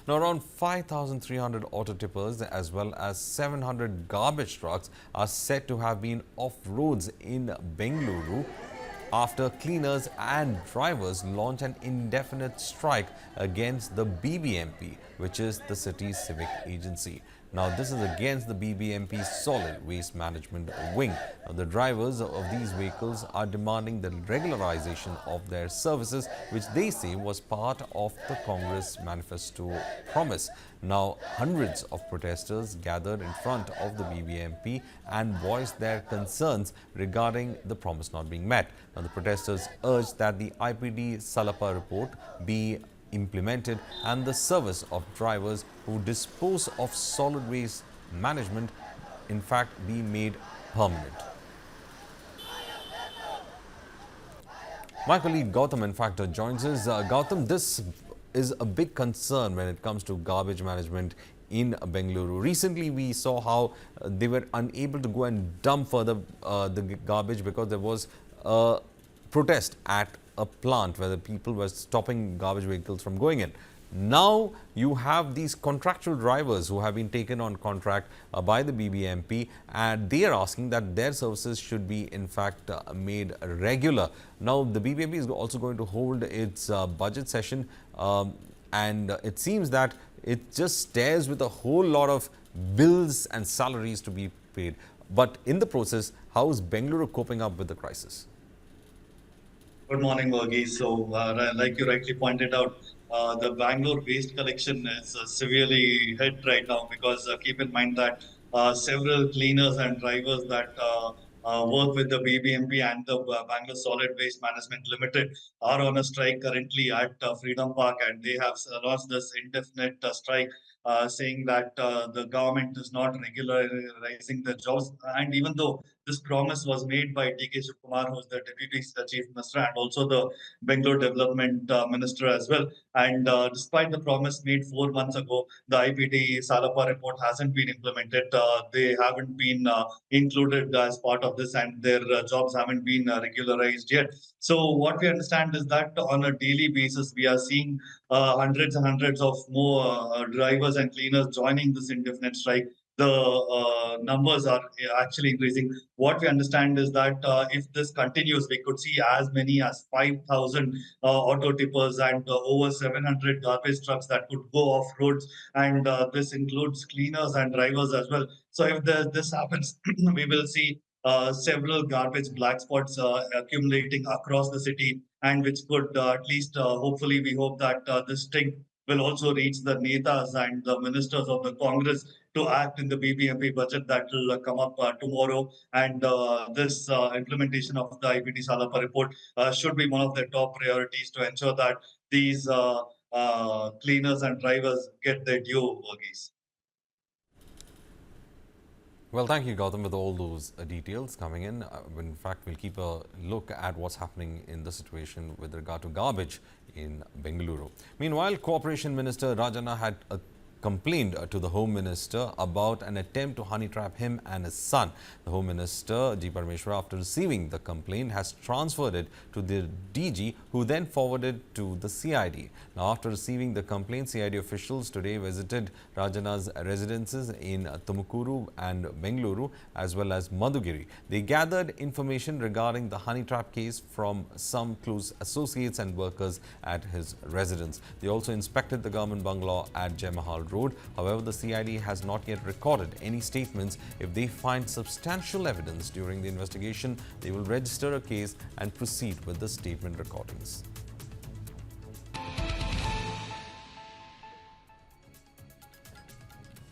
Now, around 5,300 auto tippers as well as 700 garbage trucks are said to have been off roads in Bengaluru after cleaners and drivers launch an indefinite strike against the BBMP, which is the city's civic agency. Now, this is against the BBMP's solid waste management wing. Now, the drivers of these vehicles are demanding the regularization of their services, which they say was part of the Congress manifesto promise. Now, hundreds of protesters gathered in front of the BBMP and voiced their concerns regarding the promise not being met. Now, the protesters urged that the IPD Salappa report be implemented and the service of drivers who dispose of solid waste management in fact be made permanent. My colleague Gautam in fact joins us. Gautam, this is a big concern when it comes to garbage management in Bengaluru. Recently, we saw how they were unable to go and dump further the garbage because there was a protest at a plant where the people were stopping garbage vehicles from going in. Now you have these contractual drivers who have been taken on contract by the BBMP, and they are asking that their services should be in fact made regular. Now the BBMP is also going to hold its budget session, and it seems that it just stares with a whole lot of bills and salaries to be paid. But in the process, how is Bengaluru coping up with the crisis? Good morning, Varghese. So, like you rightly pointed out, the Bangalore waste collection is severely hit right now because keep in mind that several cleaners and drivers that work with the BBMP and the Bangalore Solid Waste Management Limited are on a strike currently at Freedom Park, and they have launched this indefinite strike. Saying that the government is not regularizing the jobs, and even though this promise was made by DK Kumar, who is the Deputy Chief Minister, and also the Bengaluru Development Minister as well. And despite the promise made 4 months ago, the IPD Salappa report hasn't been implemented. They haven't been included as part of this, and their jobs haven't been regularized yet. So what we understand is that on a daily basis, we are seeing hundreds and hundreds of more drivers and cleaners joining this indefinite strike. The numbers are actually increasing. What we understand is that if this continues, we could see as many as 5,000 auto tippers and over 700 garbage trucks that could go off roads. And this includes cleaners and drivers as well. So if this happens, we will see several garbage black spots accumulating across the city, and which could at least, hopefully, we hope that this thing will also reach the netas and the ministers of the Congress to act in the BBMP budget that will come up tomorrow. And this implementation of the IPT Salappa report should be one of the top priorities to ensure that these cleaners and drivers get their due, Varghese. Well, thank you, Gautam, with all those details coming in. In fact, we'll keep a look at what's happening in the situation with regard to garbage in Bengaluru. Meanwhile, Cooperation Minister Rajana had complained to the Home Minister about an attempt to honey trap him and his son. The Home Minister, G. Parameshwar, after receiving the complaint, has transferred it to the DG, who then forwarded to the CID. Now, after receiving the complaint, CID officials today visited Rajana's residences in Tumukuru and Bengaluru, as well as Madugiri. They gathered information regarding the honey trap case from some close associates and workers at his residence. They also inspected the government bungalow at Jai Mahal Road. However, the CID has not yet recorded any statements. If they find substantial evidence during the investigation, they will register a case and proceed with the statement recordings.